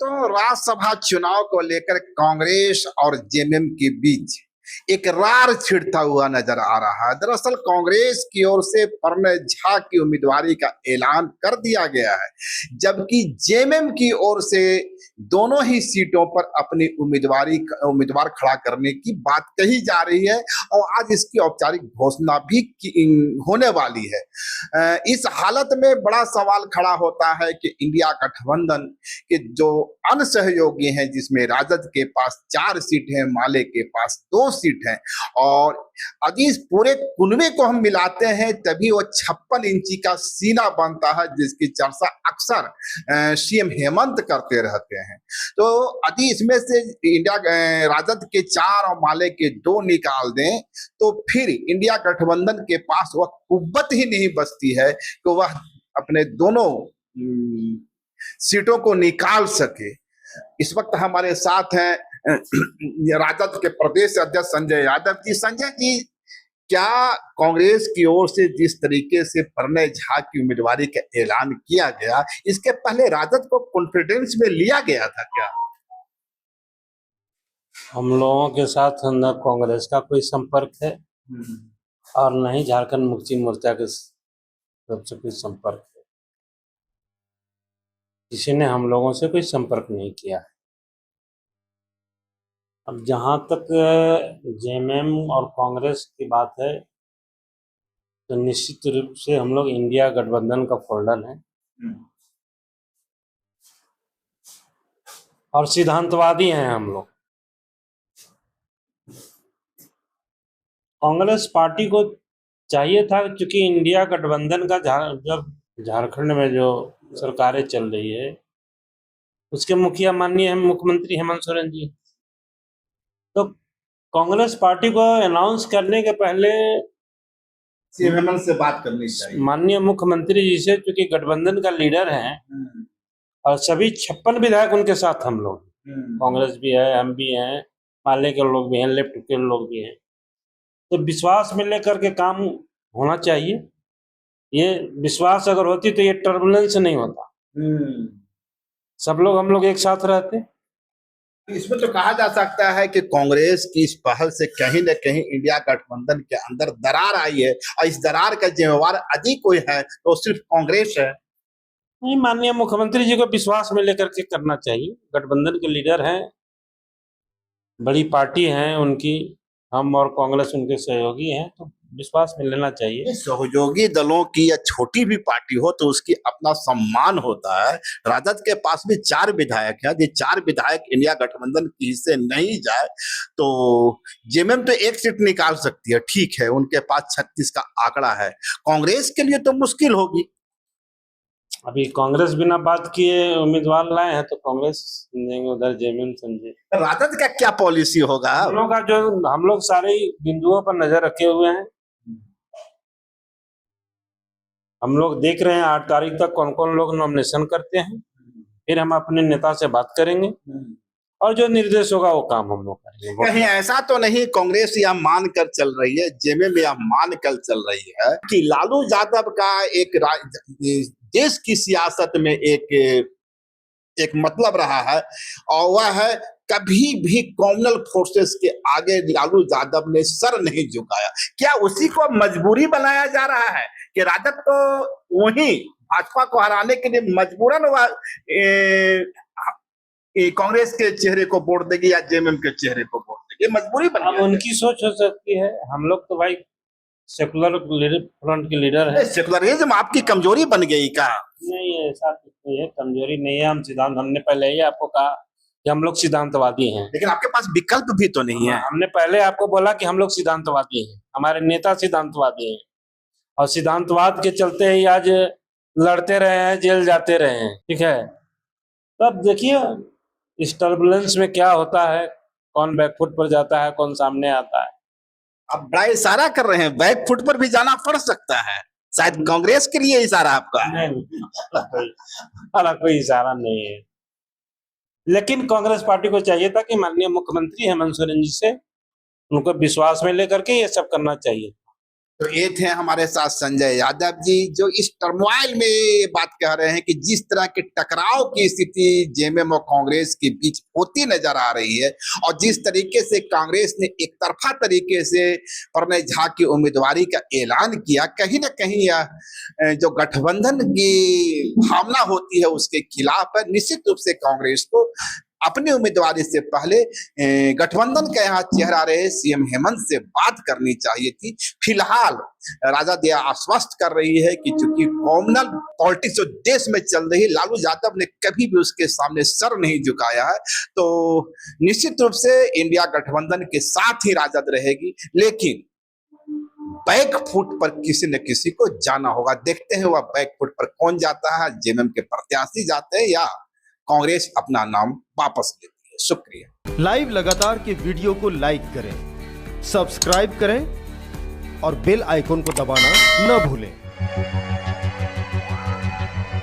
तो राज्यसभा चुनाव को लेकर कांग्रेस और जेएमएम के बीच एक रार छिड़ता हुआ नजर आ रहा है। दरअसल कांग्रेस की ओर से प्रणय झा की उम्मीदवारी का ऐलान कर दिया गया है, जबकि जेएमएम की ओर से दोनों ही सीटों पर अपनी उम्मीदवार खड़ा करने की बात कही जा रही है और आज इसकी औपचारिक घोषणा भी होने वाली है। इस हालत में बड़ा सवाल खड़ा होता है कि इंडिया गठबंधन के जो अन्य सहयोगी हैं, जिसमें राजद के पास 4 सीट है, माले के पास 2 सीट है, और यदि इस पूरे कुनबे को हम मिलाते हैं तभी वो 56 इंची का सीना बनता है, जिसकी चर्चा अक्सर सीएम हेमंत करते रहते हैं। तो यदि इसमें से इंडिया राजद के 4 और माले के 2 निकाल दें तो फिर इंडिया गठबंधन के पास वह कुव्वत ही नहीं बचती है कि वह अपने दोनों सीटों को निकाल सके। इस वक्त हमारे साथ हैं राजद के प्रदेश अध्यक्ष संजय यादव जी। संजय जी, क्या कांग्रेस की ओर से जिस तरीके से प्रणय झा की उम्मीदवारी का ऐलान किया गया, इसके पहले राजद को कॉन्फिडेंस में लिया गया था क्या? हम लोगों के साथ न कांग्रेस का कोई संपर्क है और न ही झारखंड मुक्ति मोर्चा के तरफ से कोई संपर्क है। किसी ने हम लोगों से कोई संपर्क नहीं किया है। अब जहां तक जेएमएम और कांग्रेस की बात है तो निश्चित रूप से हम लोग इंडिया गठबंधन का फोल्डर है और सिद्धांतवादी हैं हम लोग। कांग्रेस पार्टी को चाहिए था, क्योंकि इंडिया गठबंधन का जब झारखंड में जो सरकारें चल रही है उसके मुखिया माननीय मुख्यमंत्री हेमंत सोरेन जी, तो कांग्रेस पार्टी को अनाउंस करने के पहले सीएम हेमंत से बात करनी चाहिए, माननीय मुख्यमंत्री जी से, क्योंकि गठबंधन का लीडर हैं और सभी 56 विधायक उनके साथ हम लोग, कांग्रेस भी है, हम भी हैं, माले के लोग भी हैं, लेफ्ट के लोग भी हैं, तो विश्वास में लेकर के काम होना चाहिए। ये विश्वास अगर होती तो ये टर्बुलेंस नहीं होता, सब लोग हम लोग एक साथ रहते। इसमें तो कहा जा सकता है कि कांग्रेस की इस पहल से कहीं न कहीं इंडिया गठबंधन के अंदर दरार आई है, और इस दरार का जिम्मेवार यदि कोई है तो सिर्फ कांग्रेस है। नहीं, माननीय मुख्यमंत्री जी को विश्वास में लेकर के करना चाहिए। गठबंधन के लीडर हैं, बड़ी पार्टी है उनकी, हम और कांग्रेस उनके सहयोगी हैं, तो विश्वास में लेना चाहिए। सहयोगी दलों की या छोटी भी पार्टी हो तो उसकी अपना सम्मान होता है। राजद के पास भी 4 विधायक हैं, ये 4 विधायक इंडिया गठबंधन के हिस्से नहीं जाए तो जेएमएम तो 1 सीट निकाल सकती है, ठीक है, उनके पास 36 का आंकड़ा है। कांग्रेस के लिए तो मुश्किल होगी। अभी कांग्रेस बिना बात किए उम्मीदवार लाए हैं तो कांग्रेस समझेंगे, उधर जेएमएम समझे। राजद का क्या पॉलिसी होगा? हम लोग सारे बिंदुओं पर नजर रखे हुए हैं। हम लोग देख रहे हैं 8 तारीख तक कौन कौन लोग नॉमिनेशन करते हैं, फिर हम अपने नेता से बात करेंगे और जो निर्देश होगा वो काम हम लोग करेंगे। कहीं ऐसा तो नहीं कांग्रेस यह मान कर चल रही है, जेएमएम यह मान कर चल रही है कि लालू यादव का एक देश की सियासत में एक मतलब रहा है, और वह है कभी भी कम्युनल फोर्सेस के आगे लालू यादव ने सर नहीं झुकाया। क्या उसी को मजबूरी बनाया जा रहा है कि राजद तो वही भाजपा को हराने के लिए मजबूरन कांग्रेस के चेहरे को वोट देगी या जेएमएम के चेहरे को वोट देगी? मजबूरी बन गई। उनकी सोच हो सकती है। हम लोग तो भाई सेकुलर फ्रंट के लीडर है। सेकुलरिज्म आपकी कमजोरी बन गई का? नहीं, ऐसा कुछ नहीं है, कमजोरी नहीं है। हम सिद्धांत, हमने पहले ही आपको कहा कि हम लोग सिद्धांतवादी हैं, लेकिन आपके पास विकल्प भी तो नहीं है। हमने पहले आपको बोला कि हम लोग सिद्धांतवादी हैं, हमारे नेता सिद्धांतवादी हैं, और सिद्धांतवाद के चलते ही आज लड़ते रहे हैं, जेल जाते रहे हैं, ठीक है। तब देखिए इस टर्बुलेंस में क्या होता है, कौन बैकफुट पर जाता है, कौन सामने आता है। आप बड़ा इशारा कर रहे हैं, बैकफुट पर भी जाना पड़ सकता है, शायद कांग्रेस के लिए इशारा आपका? नहीं, कोई इशारा नहीं है, लेकिन कांग्रेस पार्टी को चाहिए था कि माननीय मुख्यमंत्री हेमंत सोरेन जी से उनको विश्वास में लेकर के ये सब करना चाहिए। तो ये थे हमारे साथ संजय यादव जी, जो इस टर्मोइल में ये बात कह रहे हैं कि जिस तरह के टकराव की स्थिति जेएमएम और कांग्रेस के बीच होती नजर आ रही है, और जिस तरीके से कांग्रेस ने एक तरफा तरीके से प्रणय झा की उम्मीदवारी का ऐलान किया, कहीं ना कहीं यह जो गठबंधन की भावना होती है उसके खिलाफ है। निश्चित रूप से कांग्रेस को अपनी उम्मीदवारी से पहले गठबंधन के यहाँ चेहरा रहे सीएम हेमंत से बात करनी चाहिए थी। फिलहाल राजद यह आश्वस्त कर रही है कि चूंकि कॉमनल पॉलिटिक्स जो देश में चल रही है, लालू यादव ने कभी भी उसके सामने सर नहीं झुकाया है, तो निश्चित रूप से इंडिया गठबंधन के साथ ही राजद रहेगी। लेकिन बैक फुट पर किसी न किसी को जाना होगा। देखते हैं वह बैक फुट पर कौन जाता है, जेएमएम के प्रत्याशी जाते हैं या कांग्रेस अपना नाम वापस लेती है। शुक्रिया। लाइव लगातार के वीडियो को लाइक करें, सब्सक्राइब करें और बेल आइकन को दबाना न भूलें।